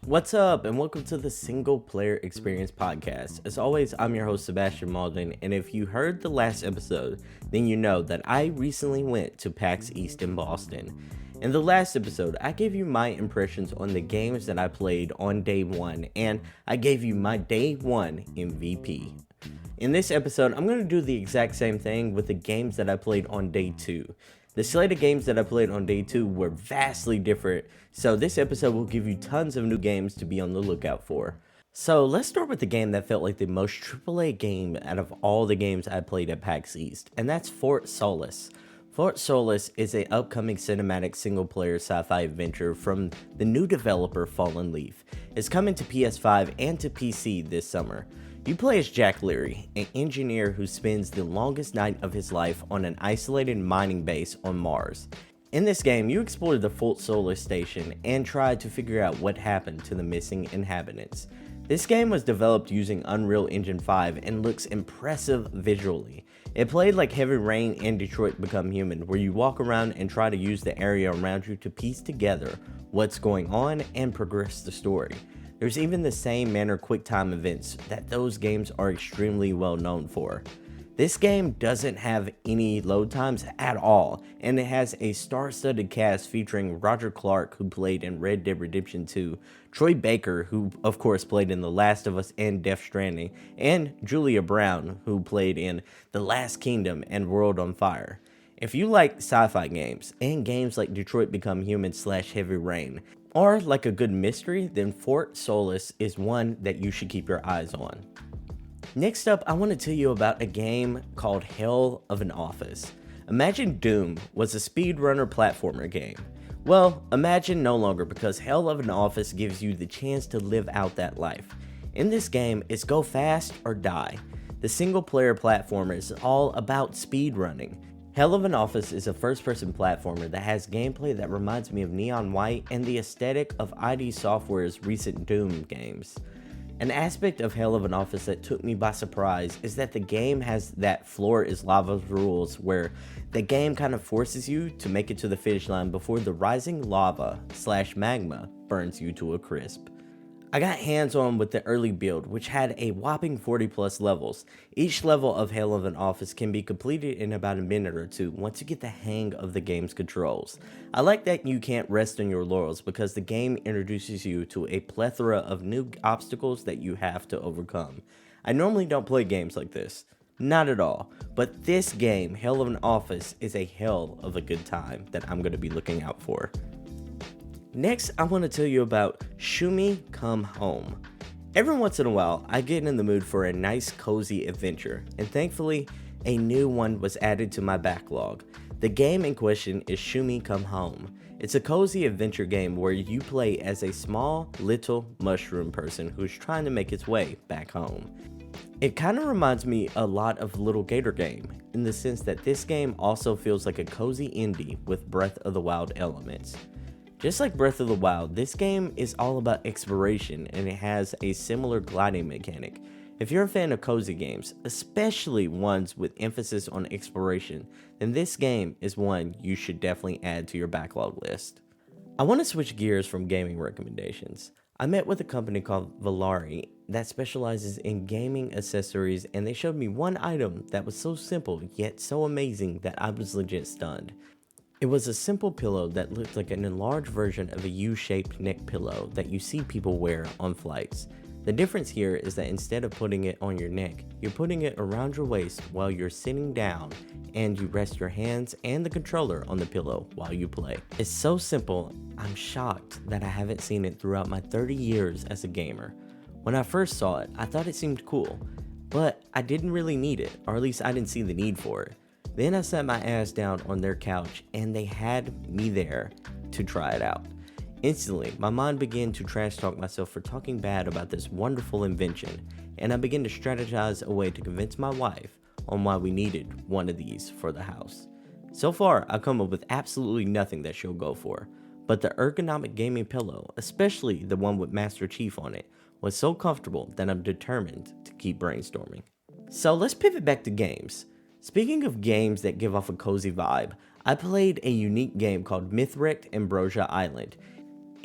What's up, and welcome to the Single Player Experience Podcast. As always, I'm your host, Sebastion Malden, and if you heard the last episode, then you know that I recently went to PaxEast in Boston. In the last episode, I gave you my impressions on the games that I played on day one, and I gave you my day one MVP. In this episode, I'm going to do the exact same thing with the games that I played on day two. The slate of games that I played on day two were vastly different, so this episode will give you tons of new games to be on the lookout for. So let's start with the game that felt like the most AAA game out of all the games I played at PAX East, and that's Fort Solis. Fort Solis is an upcoming cinematic single-player sci-fi adventure from the new developer Fallen Leaf. It's coming to PS5 and to PC this summer. You play as Jack Leary, an engineer who spends the longest night of his life on an isolated mining base on Mars. In this game, you explore the Fort Solis station and try to figure out what happened to the missing inhabitants. This game was developed using Unreal Engine 5 and looks impressive visually. It played like Heavy Rain and Detroit Become Human, where you walk around and try to use the area around you to piece together what's going on and progress the story. There's even the same manner QuickTime events that those games are extremely well known for. This game doesn't have any load times at all, and it has a star-studded cast featuring Roger Clark, who played in Red Dead Redemption 2, Troy Baker, who of course played in The Last of Us and Death Stranding, and Julia Brown, who played in The Last Kingdom and World on Fire. If you like sci-fi games, and games like Detroit Become Human / Heavy Rain, or like a good mystery, then Fort Solis is one that you should keep your eyes on. Next up, I want to tell you about a game called Hell of an Office. Imagine Doom was a speedrunner platformer game. Well, imagine no longer, because Hell of an Office gives you the chance to live out that life. In this game, it's go fast or die. The single player platformer is all about speedrunning. Hell of an Office is a first-person platformer that has gameplay that reminds me of Neon White and the aesthetic of ID Software's recent Doom games. An aspect of Hell of an Office that took me by surprise is that the game has that floor is lava rules, where the game kind of forces you to make it to the finish line before the rising lava / magma burns you to a crisp. I got hands on with the early build, which had a whopping 40 plus levels. Each level of Hell of an Office can be completed in about a minute or two once you get the hang of the game's controls. I like that you can't rest on your laurels, because the game introduces you to a plethora of new obstacles that you have to overcome. I normally don't play games like this. Not at all. But this game, Hell of an Office, is a hell of a good time that I'm going to be looking out for. Next, I want to tell you about Shumi Come Home. Every once in a while, I get in the mood for a nice cozy adventure, and thankfully, a new one was added to my backlog. The game in question is Shumi Come Home. It's a cozy adventure game where you play as a small, little mushroom person who's trying to make its way back home. It kind of reminds me a lot of Little Gator Game, in the sense that this game also feels like a cozy indie with Breath of the Wild elements. Just like Breath of the Wild, this game is all about exploration, and it has a similar gliding mechanic. If you're a fan of cozy games, especially ones with emphasis on exploration, then this game is one you should definitely add to your backlog list. I want to switch gears from gaming recommendations. I met with a company called Valari that specializes in gaming accessories, and they showed me one item that was so simple yet so amazing that I was legit stunned. It was a simple pillow that looked like an enlarged version of a U-shaped neck pillow that you see people wear on flights. The difference here is that instead of putting it on your neck, you're putting it around your waist while you're sitting down, and you rest your hands and the controller on the pillow while you play. It's so simple, I'm shocked that I haven't seen it throughout my 30 years as a gamer. When I first saw it, I thought it seemed cool, but I didn't really need it, or at least I didn't see the need for it. Then I sat my ass down on their couch, and they had me there to try it out. Instantly, my mind began to trash talk myself for talking bad about this wonderful invention, and I began to strategize a way to convince my wife on why we needed one of these for the house. So far, I've come up with absolutely nothing that she'll go for, but the ergonomic gaming pillow, especially the one with Master Chief on it, was so comfortable that I'm determined to keep brainstorming. So let's pivot back to games. Speaking of games that give off a cozy vibe, I played a unique game called Mythwrecked Ambrosia Island.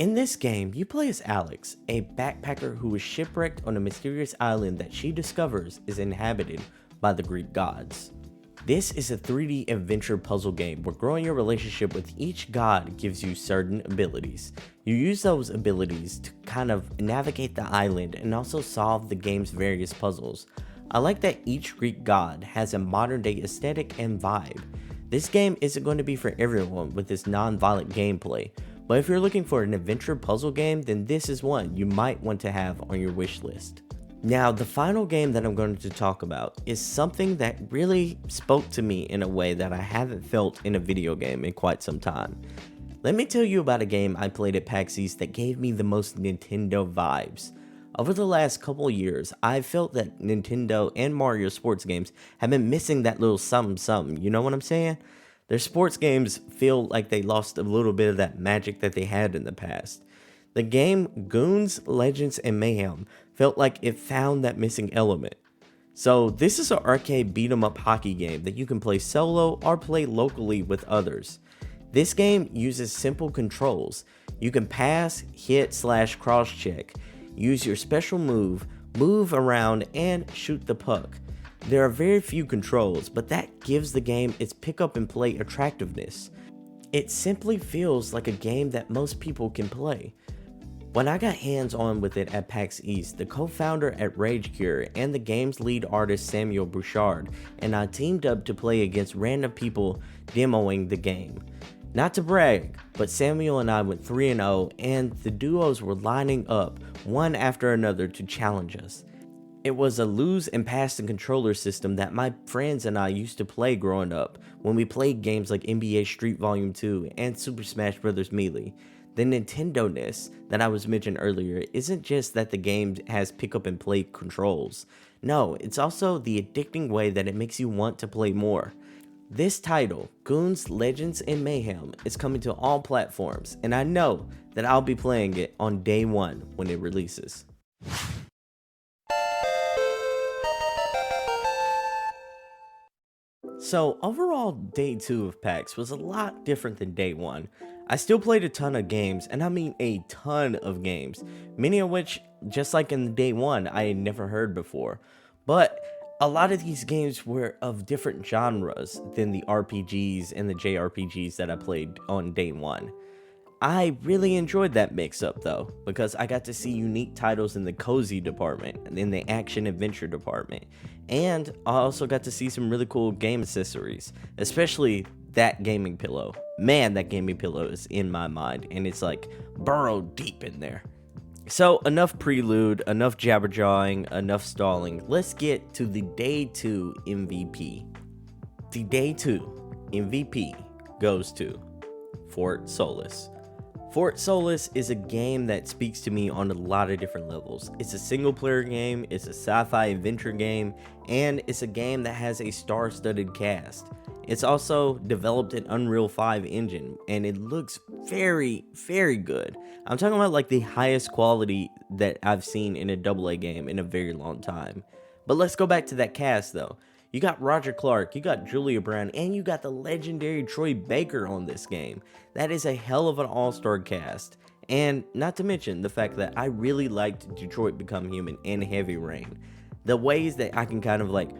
In this game, you play as Alex, a backpacker who is shipwrecked on a mysterious island that she discovers is inhabited by the Greek gods. This is a 3D adventure puzzle game where growing your relationship with each god gives you certain abilities. You use those abilities to kind of navigate the island and also solve the game's various puzzles. I like that each Greek god has a modern day aesthetic and vibe. This game isn't going to be for everyone with this non-violent gameplay, but if you're looking for an adventure puzzle game, then this is one you might want to have on your wish list. Now, the final game that I'm going to talk about is something that really spoke to me in a way that I haven't felt in a video game in quite some time. Let me tell you about a game I played at PaxEast that gave me the most Nintendo vibes. Over the last couple of years, I've felt that Nintendo and Mario sports games have been missing that little something, you know what I'm saying? Their sports games feel like they lost a little bit of that magic that they had in the past. The game Goons, Legends, and Mayhem felt like it found that missing element. So this is an arcade beat 'em up hockey game that you can play solo or play locally with others. This game uses simple controls. You can pass, hit, / cross check, use your special move around, and shoot the puck. There are very few controls, but that gives the game its pick up and play attractiveness. It simply feels like a game that most people can play. When I got hands on with it at PAX East, the co-founder at Rage Cure and the game's lead artist Samuel Bouchard and I teamed up to play against random people demoing the game. Not to brag, but Samuel and I went 3-0 and the duos were lining up one after another to challenge us. It was a lose and pass the controller system that my friends and I used to play growing up when we played games like NBA Street Volume 2 and Super Smash Bros. Melee. The Nintendo-ness that I was mentioning earlier isn't just that the game has pick up and play controls. No, it's also the addicting way that it makes you want to play more. This title, Goons, Legends, and Mayhem, is coming to all platforms, and I know that I'll be playing it on day one when it releases. So overall, day 2 of PAX was a lot different than day 1. I still played a ton of games, and I mean a ton of games, many of which, just like in day 1, I had never heard before. But a lot of these games were of different genres than the RPGs and the JRPGs that I played on day 1. I really enjoyed that mix-up though, because I got to see unique titles in the cozy department and in the action-adventure department, and I also got to see some really cool game accessories, especially that gaming pillow. Man, that gaming pillow is in my mind, and it's like burrowed deep in there. So enough prelude, enough jabberjawing, enough stalling. Let's get to the day 2 MVP. The day 2 MVP goes to Fort Solis. Fort Solis is a game that speaks to me on a lot of different levels. It's a single player game, it's a sci-fi adventure game, and it's a game that has a star-studded cast. It's also developed in Unreal 5 engine, and it looks very, very good. I'm talking about like the highest quality that I've seen in a AA game in a very long time. But let's go back to that cast though. You got Roger Clark, you got Julia Brown, and you got the legendary Troy Baker on this game. That is a hell of an all-star cast. And not to mention the fact that I really liked Detroit Become Human and Heavy Rain. The ways that I can kind of like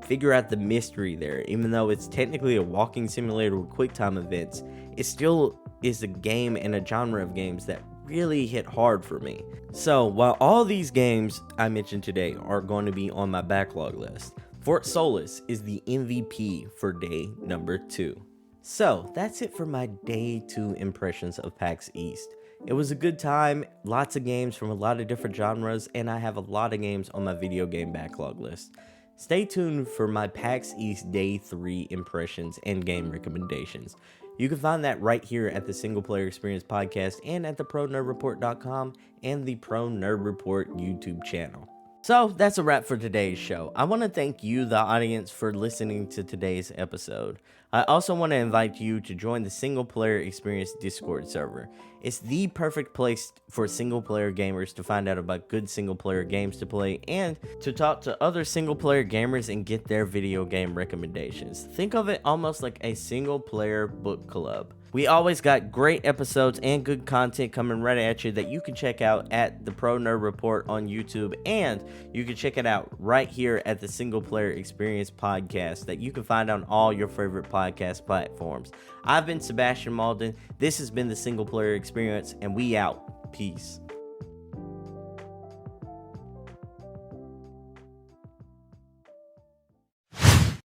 figure out the mystery there, even though it's technically a walking simulator with quick time events, it still is a game and a genre of games that really hit hard for me. So while all these games I mentioned today are going to be on my backlog list, Fort Solis is the MVP for day number 2. So that's it for my day 2 impressions of PAX East. It was a good time, lots of games from a lot of different genres, and I have a lot of games on my video game backlog list. Stay tuned for my PAX East Day 3 impressions and game recommendations. You can find that right here at the Single Player Experience podcast and at thepronerdreport.com and the Pro Nerd Report YouTube channel. So that's a wrap for today's show. I want to thank you, the audience, for listening to today's episode. I also want to invite you to join the Single Player Experience Discord server. It's the perfect place for single player gamers to find out about good single player games to play and to talk to other single player gamers and get their video game recommendations. Think of it almost like a single player book club. We always got great episodes and good content coming right at you that you can check out at the Pro Nerd Report on YouTube, and you can check it out right here at the Single Player Experience podcast that you can find on all your favorite podcast platforms. I've been Sebastion Malden. This has been the Single Player Experience, and we out. Peace.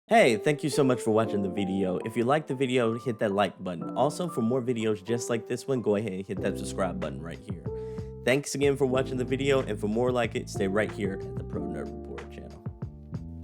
Hey, thank you so much for watching the video. If you liked the video, hit that like button. Also, for more videos just like this one, go ahead and hit that subscribe button right here. Thanks again for watching the video, and for more like it, stay right here at the Pro Nerd Report channel.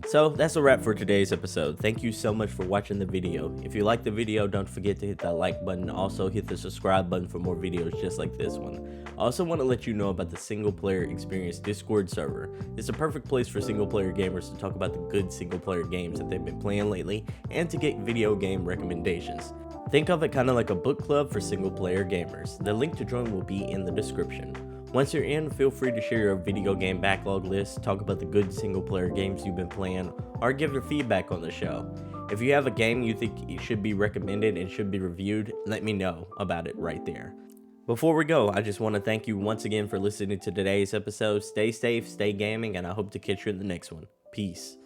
So that's a wrap for today's episode. Thank you so much for watching the video. If you liked the video, don't forget to hit that like button. Also, hit the subscribe button for more videos just like this one. I also want to let you know about the Single Player Experience Discord server. It's a perfect place for single player gamers to talk about the good single player games that they've been playing lately and to get video game recommendations. Think of it kind of like a book club for single player gamers. The link to join will be in the description. Once you're in, feel free to share your video game backlog list, talk about the good single player games you've been playing, or give your feedback on the show. If you have a game you think it should be recommended and should be reviewed, let me know about it right there. Before we go, I just want to thank you once again for listening to today's episode. Stay safe, stay gaming, and I hope to catch you in the next one. Peace.